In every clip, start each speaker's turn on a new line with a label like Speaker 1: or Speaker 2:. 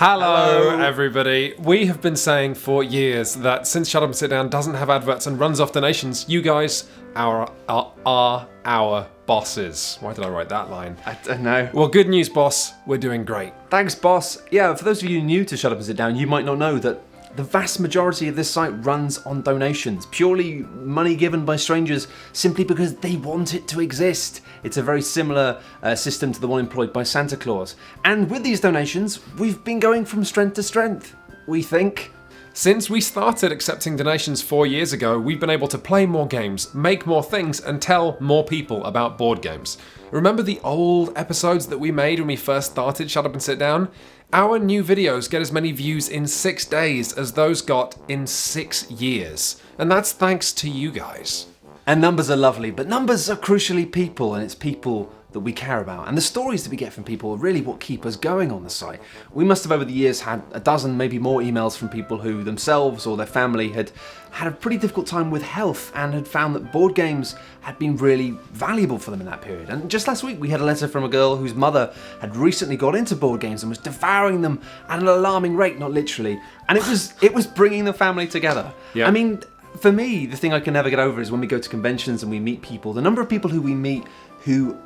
Speaker 1: Hello, everybody. We have been saying for years that since Shut Up and Sit Down doesn't have adverts and runs off donations, you guys are our bosses. Why did I write that line?
Speaker 2: I don't know.
Speaker 1: Well, good news, boss. We're doing great.
Speaker 2: Thanks, boss. Yeah, for those of you new to Shut Up and Sit Down, you might not know that the vast majority of this site runs on donations, purely money given by strangers simply because they want it to exist. It's a very similar system to the one employed by Santa Claus. And with these donations, we've been going from strength to strength, we think.
Speaker 1: Since we started accepting donations 4 years ago, we've been able to play more games, make more things, and tell more people about board games. Remember the old episodes that we made when we first started Shut Up and Sit Down? Our new videos get as many views in 6 days as those got in 6 years. And that's thanks to you guys.
Speaker 2: And numbers are lovely, but numbers are crucially people, and it's people that we care about. And the stories that we get from people are really what keep us going on the site. We must have over the years had a dozen, maybe more emails from people who themselves or their family had had a pretty difficult time with health and had found that board games had been really valuable for them in that period. And just last week we had a letter from a girl whose mother had recently got into board games and was devouring them at an alarming rate, not literally. And it was bringing the family together.
Speaker 1: Yeah.
Speaker 2: I mean, for me, the thing I can never get over is when we go to conventions and we meet people, the number of people who we meet who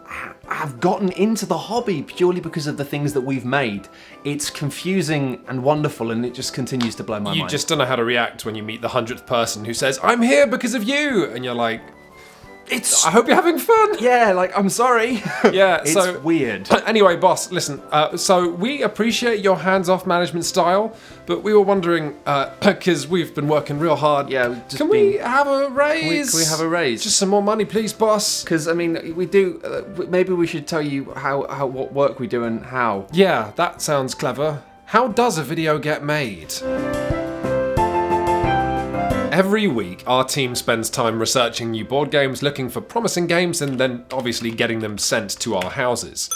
Speaker 2: have gotten into the hobby purely because of the things that we've made. It's confusing and wonderful, and it just continues to blow my mind.
Speaker 1: You just don't know how to react when you meet the 100th person who says, "I'm here because of you," and you're like, I hope you're having fun.
Speaker 2: Yeah, like, I'm sorry.
Speaker 1: Yeah,
Speaker 2: it's
Speaker 1: so
Speaker 2: weird.
Speaker 1: Anyway, boss, listen. So we appreciate your hands-off management style, but we were wondering because we've been working real hard.
Speaker 2: Yeah,
Speaker 1: can we have a raise?
Speaker 2: Can we have a raise?
Speaker 1: Just some more money, please, boss.
Speaker 2: Because I mean, we do. Maybe we should tell you what work we do and how.
Speaker 1: Yeah, that sounds clever. How does a video get made? Every week, our team spends time researching new board games, looking for promising games, and then obviously getting them sent to our houses.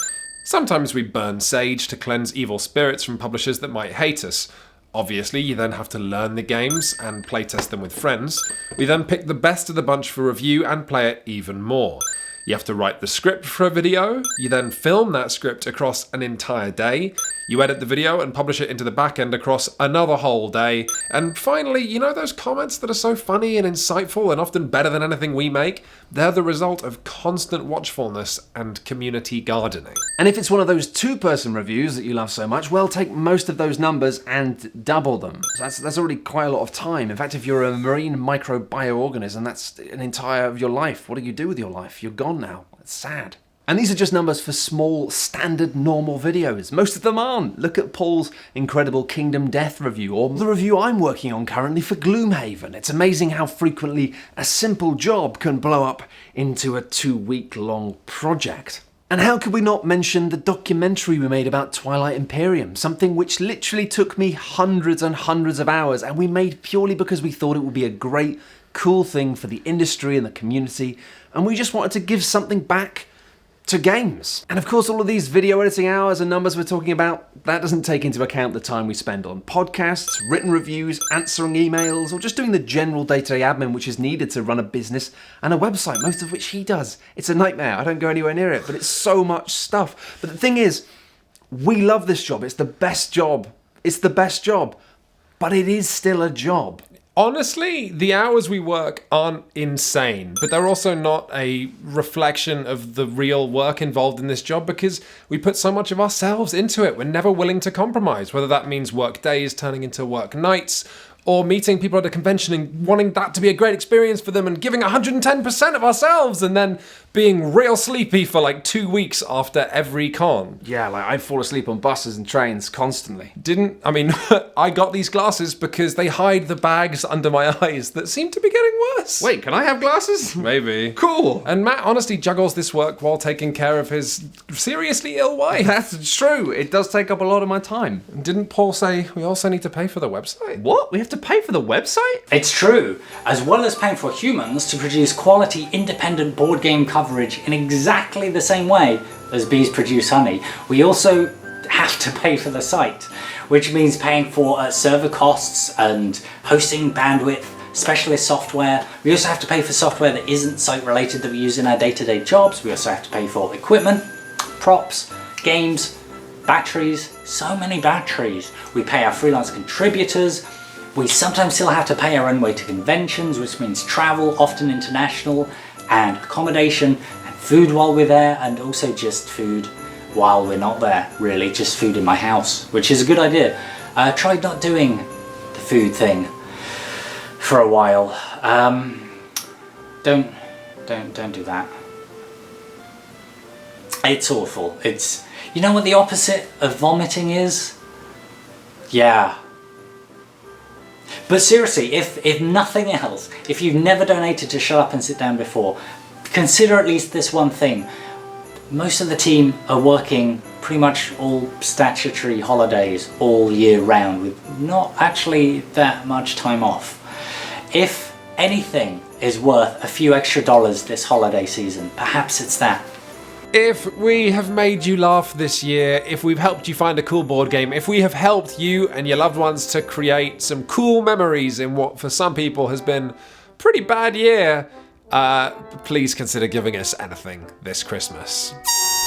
Speaker 1: Sometimes we burn sage to cleanse evil spirits from publishers that might hate us. Obviously, you then have to learn the games and playtest them with friends. We then pick the best of the bunch for review and play it even more. You have to write the script for a video, you then film that script across an entire day, you edit the video and publish it into the back end across another whole day, and finally, you know those comments that are so funny and insightful and often better than anything we make? They're the result of constant watchfulness and community gardening.
Speaker 2: And if it's one of those two-person reviews that you love so much, well, take most of those numbers and double them. So that's already quite a lot of time. In fact, if you're a marine microbioorganism, that's an entire of your life. What do you do with your life? You're gone now. It's sad. And these are just numbers for small, standard, normal videos. Most of them aren't. Look at Paul's incredible Kingdom Death review, or the review I'm working on currently for Gloomhaven. It's amazing how frequently a simple job can blow up into a 2-week-long project. And how could we not mention the documentary we made about Twilight Imperium, something which literally took me hundreds and hundreds of hours, and we made purely because we thought it would be a great, cool thing for the industry and the community, and we just wanted to give something back to games. And of course, all of these video editing hours and numbers we're talking about, that doesn't take into account the time we spend on podcasts, written reviews, answering emails, or just doing the general day-to-day admin which is needed to run a business and a website, most of which he does. It's a nightmare. I don't go anywhere near it, but it's so much stuff. But the thing is, we love this job. It's the best job. It's the best job. But it is still a job.
Speaker 1: Honestly, the hours we work aren't insane, but they're also not a reflection of the real work involved in this job because we put so much of ourselves into it. We're never willing to compromise, whether that means work days turning into work nights, or meeting people at a convention and wanting that to be a great experience for them and giving 110% of ourselves and then being real sleepy for like 2 weeks after every con.
Speaker 2: Yeah, like I fall asleep on buses and trains constantly.
Speaker 1: I got these glasses because they hide the bags under my eyes that seem to be getting worse.
Speaker 2: Wait, can I have glasses?
Speaker 1: Maybe.
Speaker 2: Cool.
Speaker 1: And Matt honestly juggles this work while taking care of his seriously ill wife.
Speaker 2: That's true. It does take up a lot of my time.
Speaker 1: Didn't Paul say we also need to pay for the website?
Speaker 2: What? We have to pay for the website?
Speaker 3: It's true. As well as paying for humans to produce quality independent board game coverage in exactly the same way as bees produce honey, we also have to pay for the site, which means paying for server costs and hosting bandwidth, specialist software. We also have to pay for software that isn't site related that we use in our day-to-day jobs. We also have to pay for equipment, props, games, Batteries, so many batteries. We pay our freelance contributors. We sometimes still have to pay our own way to conventions, which means travel, often international, and accommodation, and food while we're there, and also just food while we're not there, really, just food in my house, which is a good idea. Tried not doing the food thing for a while. Don't do that. It's awful. It's, you know what the opposite of vomiting is? Yeah. But seriously, if nothing else, if you've never donated to Shut Up and Sit Down before, consider at least this one thing. Most of the team are working pretty much all statutory holidays all year round with not actually that much time off. If anything is worth a few extra dollars this holiday season, perhaps it's that.
Speaker 1: If we have made you laugh this year, if we've helped you find a cool board game, if we have helped you and your loved ones to create some cool memories in what for some people has been a pretty bad year, please consider giving us anything this Christmas.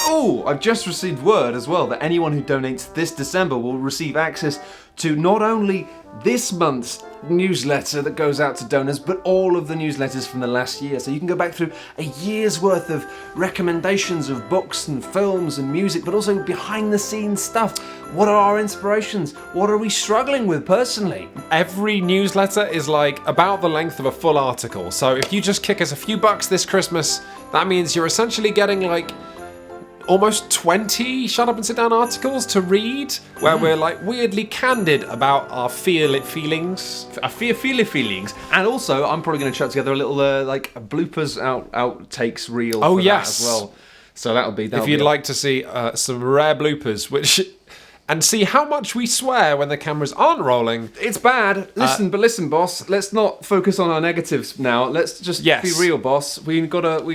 Speaker 2: Oh, I've just received word as well that anyone who donates this December will receive access to not only this month's newsletter that goes out to donors, but all of the newsletters from the last year. So you can go back through a year's worth of recommendations of books and films and music, but also behind the scenes stuff. What are our inspirations? What are we struggling with personally?
Speaker 1: Every newsletter is like about the length of a full article. So if you just kick us a few bucks this Christmas, that means you're essentially getting like almost 20 Shut Up and Sit Down articles to read, where we're like weirdly candid about our feelings.
Speaker 2: Our feelings. And also, I'm probably going to chuck together a little like a bloopers outtakes reel for
Speaker 1: yes.
Speaker 2: that as well. So that'll be
Speaker 1: If you'd like to see some rare bloopers, and see how much we swear when the cameras aren't rolling.
Speaker 2: It's bad. Listen, boss. Let's not focus on our negatives now. Let's just be real, boss. We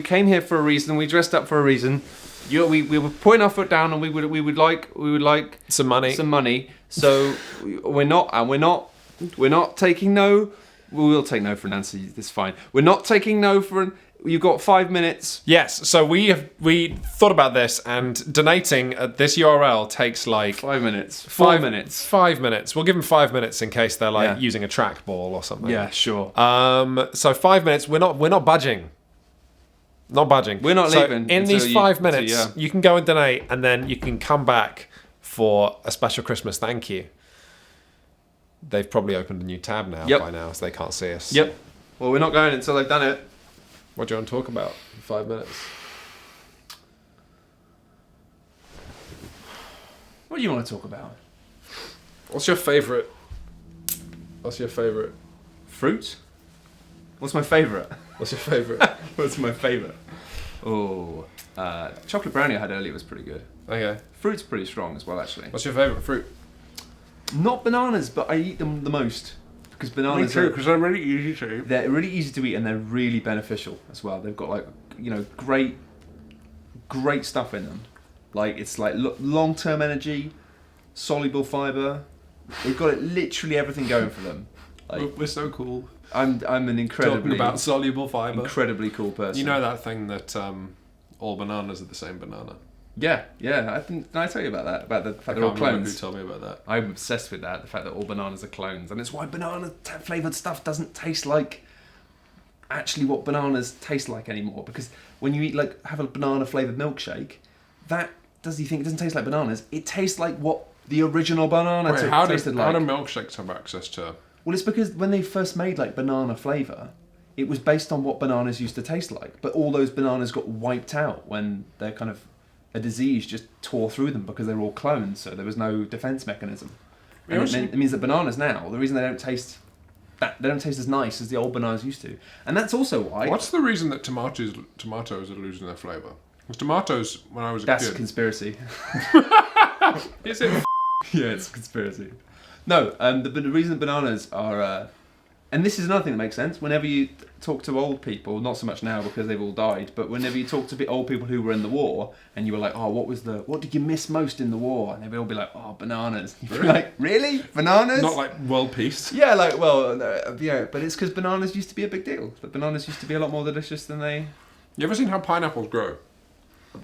Speaker 2: came here for a reason. We dressed up for a reason. We were putting our foot down, and we would like
Speaker 1: some money.
Speaker 2: So we're not taking no. We will take no for an answer. It's fine. We're not taking no for an. You've got 5 minutes.
Speaker 1: Yes. So we thought about this, and donating at this URL takes like
Speaker 2: 5 minutes.
Speaker 1: 5 minutes. 5 minutes. We'll give them 5 minutes in case they're like using a trackball or something.
Speaker 2: Yeah, sure.
Speaker 1: So 5 minutes. We're not budging. Not budging.
Speaker 2: We're not leaving.
Speaker 1: In these 5 minutes, you can go and donate, and then you can come back for a special Christmas thank you. They've probably opened a new tab now by now, so they can't see us.
Speaker 2: Yep. Well, we're not going until they've done it.
Speaker 1: What do you want to talk about in 5 minutes?
Speaker 2: What do you want to talk about?
Speaker 1: What's your favourite
Speaker 2: fruit? What's my favourite?
Speaker 1: What's your favourite?
Speaker 2: What's my favourite? Oh, chocolate brownie I had earlier was pretty good.
Speaker 1: Okay.
Speaker 2: Fruit's pretty strong as well, actually.
Speaker 1: What's your favourite fruit?
Speaker 2: Not bananas, but I eat them the most. Because bananas
Speaker 1: because they're really easy to eat.
Speaker 2: They're really easy to eat, and they're really beneficial as well. They've got like, great stuff in them. Like, it's like long-term energy, soluble fibre. They've got literally everything going for them. Like,
Speaker 1: we're so cool.
Speaker 2: I'm an incredibly
Speaker 1: talking about soluble fibre.
Speaker 2: Incredibly cool person.
Speaker 1: You know that thing that all bananas are the same banana.
Speaker 2: Yeah. Did I tell you about that? About the fact they're all clones?
Speaker 1: Who told me about that?
Speaker 2: I'm obsessed with that. The fact that all bananas are clones, and it's why banana flavoured stuff doesn't taste like actually what bananas taste like anymore. Because when you have a banana flavoured milkshake, you think it doesn't taste like bananas? It tastes like what the original banana tasted like.
Speaker 1: How do milkshakes have access to?
Speaker 2: Well, it's because when they first made banana flavour, it was based on what bananas used to taste like. But all those bananas got wiped out when they're kind of a disease just tore through them because they were all clones, so there was no defense mechanism. And it means that bananas now, the reason they don't taste as nice as the old bananas used to, and that's also why.
Speaker 1: What's the reason that tomatoes are losing their flavour? Because tomatoes, when I was a kid.
Speaker 2: That's a conspiracy.
Speaker 1: Is it?
Speaker 2: Yeah, it's a conspiracy. No, the reason bananas are, and this is another thing that makes sense. Whenever you talk to old people, not so much now because they've all died, but whenever you talk to old people who were in the war, and you were like, "Oh, what did you miss most in the war?" and they'd all be like, "Oh, bananas." You'd be like, "Really? Bananas?"
Speaker 1: Not like world peace.
Speaker 2: Yeah, but it's because bananas used to be a big deal. But bananas used to be a lot more delicious than they.
Speaker 1: You ever seen how pineapples grow?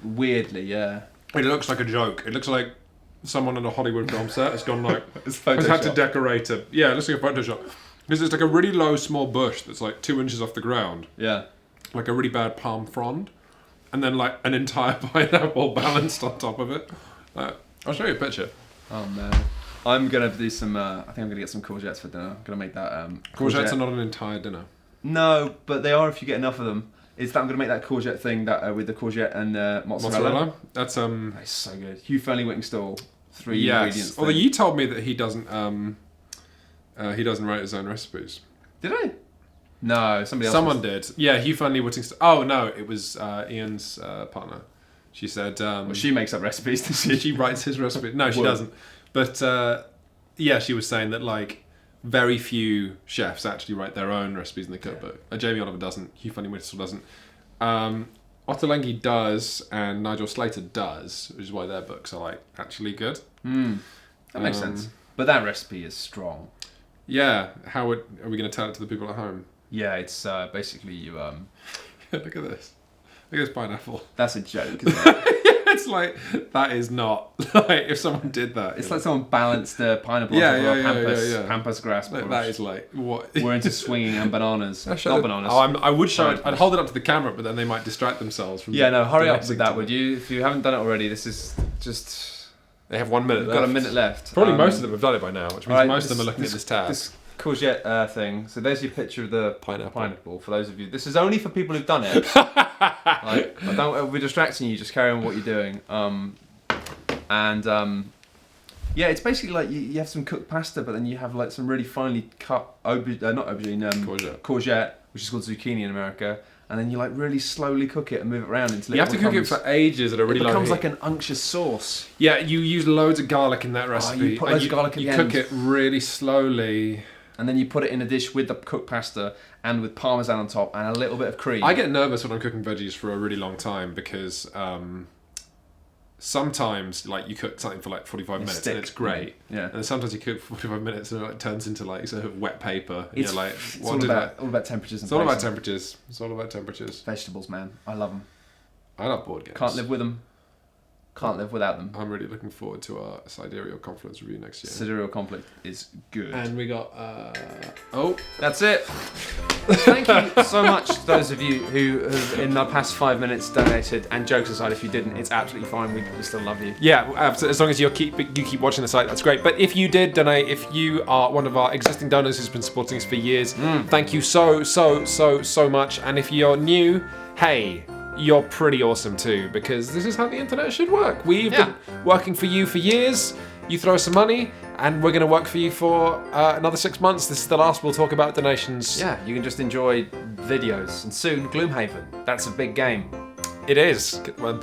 Speaker 2: Weirdly, yeah.
Speaker 1: It looks like a joke. It looks like someone on a Hollywood film set has gone like,
Speaker 2: It's
Speaker 1: has had to
Speaker 2: Photoshop.
Speaker 1: decorate it. Yeah, let's take a Photoshop. Because it's like a really low, small bush that's like 2 inches off the ground.
Speaker 2: Yeah.
Speaker 1: Like a really bad palm frond. And then like an entire pineapple balanced on top of it. I'll show you a picture.
Speaker 2: Oh man. I'm gonna do some. I think I'm gonna get some courgettes for dinner. I'm gonna make that.
Speaker 1: Courgettes are not an entire dinner.
Speaker 2: No, but they are if you get enough of them. Is that I'm gonna make that courgette thing that with the courgette and mozzarella.
Speaker 1: That's
Speaker 2: That's so good. Hugh Fernley Whittingstall. 3
Speaker 1: yes.
Speaker 2: ingredients.
Speaker 1: Although
Speaker 2: thing.
Speaker 1: you told me that he doesn't write his own recipes.
Speaker 2: Did I? No, somebody else.
Speaker 1: Someone did. Yeah, Hugh Fernley Whittingstall. Oh no, it was Ian's partner. She said.
Speaker 2: Well, she makes up recipes. Doesn't she?
Speaker 1: She writes his recipe. No, she
Speaker 2: Well.
Speaker 1: doesn't. But yeah, she was saying that like very few chefs actually write their own recipes in the cookbook. Jamie Oliver doesn't. Hugh Fernley Whittingstall doesn't. Ottolenghi does, and Nigel Slater does, which is why their books are like actually good.
Speaker 2: That makes sense. But that recipe is strong.
Speaker 1: Yeah, are we going to tell it to the people at home?
Speaker 2: Yeah, it's basically you.
Speaker 1: Look at this. Look at this pineapple.
Speaker 2: That's a joke, isn't it?
Speaker 1: It's like that is not like if someone did that.
Speaker 2: It's like someone balanced a pineapple
Speaker 1: Yeah,
Speaker 2: on
Speaker 1: yeah,
Speaker 2: top of
Speaker 1: yeah, yeah.
Speaker 2: pampas grass.
Speaker 1: Like, that is like what
Speaker 2: We're into swinging and bananas. Not bananas.
Speaker 1: Oh, I would show it.
Speaker 2: Pineapples.
Speaker 1: I'd hold it up to the camera, but then they might distract themselves from.
Speaker 2: Yeah, no, hurry up
Speaker 1: dancing
Speaker 2: with that,
Speaker 1: to
Speaker 2: would
Speaker 1: it.
Speaker 2: you? If you haven't done it already, this is just.
Speaker 1: They have 1 minute.
Speaker 2: We've got a minute left.
Speaker 1: Probably most of them have done it by now, which means
Speaker 2: Right,
Speaker 1: most of them are looking at this tab.
Speaker 2: This courgette thing. So there's your picture of the
Speaker 1: Pineapple.
Speaker 2: For those of you, this is only for people who've done it. I don't. We're distracting you. Just carry on what you're doing. Yeah, it's basically like you have some cooked pasta, but then you have like some really finely cut courgette, which is called zucchini in America, and then you like really slowly cook it and move it around until
Speaker 1: You have to cook it for ages at a really
Speaker 2: it
Speaker 1: low
Speaker 2: becomes
Speaker 1: heat.
Speaker 2: like an unctuous sauce.
Speaker 1: Yeah, you use loads of garlic in that recipe.
Speaker 2: you put
Speaker 1: and
Speaker 2: loads of garlic at
Speaker 1: You
Speaker 2: the
Speaker 1: cook
Speaker 2: end.
Speaker 1: it really slowly.
Speaker 2: And then you put it in a dish with the cooked pasta and with parmesan on top and a little bit of cream.
Speaker 1: I get nervous when I'm cooking veggies for a really long time because sometimes like you cook something for like 45 minutes and it's great.
Speaker 2: Yeah.
Speaker 1: And then sometimes you cook for 45 minutes and it like turns into like sort of wet paper. And
Speaker 2: It's,
Speaker 1: you're like,
Speaker 2: it's
Speaker 1: what
Speaker 2: all
Speaker 1: did
Speaker 2: about, all about temperatures and
Speaker 1: It's all about
Speaker 2: placing.
Speaker 1: temperatures. It's all about temperatures.
Speaker 2: Vegetables, man. I love them.
Speaker 1: I love board games.
Speaker 2: Can't live with them. Can't live without them.
Speaker 1: I'm really looking forward to our Sidereal Confluence review next year.
Speaker 2: Sidereal conflict is good.
Speaker 1: And we got
Speaker 2: That's it. Thank you so much to those of you who have in the past 5 minutes donated. And jokes aside, if you didn't, it's absolutely fine. We still love you.
Speaker 1: yeah, as long as you keep watching the site, that's great. But if you did donate, if you are one of our existing donors who's been supporting us for years, thank you so much. And if you're new, hey, you're pretty awesome too, because this is how the internet should work. We've been working for you for years. You throw us some money, and we're going to work for you for another 6 months. This is the last we'll talk about donations.
Speaker 2: Yeah, you can just enjoy videos. And soon, Gloomhaven. That's a big game.
Speaker 1: It is, but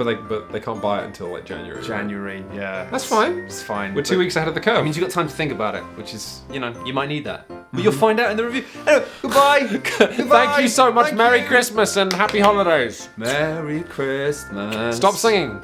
Speaker 1: they can't buy it until like January.
Speaker 2: January, yeah.
Speaker 1: That's fine.
Speaker 2: It's fine.
Speaker 1: We're 2 weeks ahead of the curve.
Speaker 2: It means you've got time to think about it, which is, you might need that. But you'll find out in the review. Anyway, goodbye.
Speaker 1: Thank you so much.
Speaker 2: Thank
Speaker 1: Merry
Speaker 2: you.
Speaker 1: Christmas and happy holidays.
Speaker 2: Merry Christmas.
Speaker 1: Stop singing.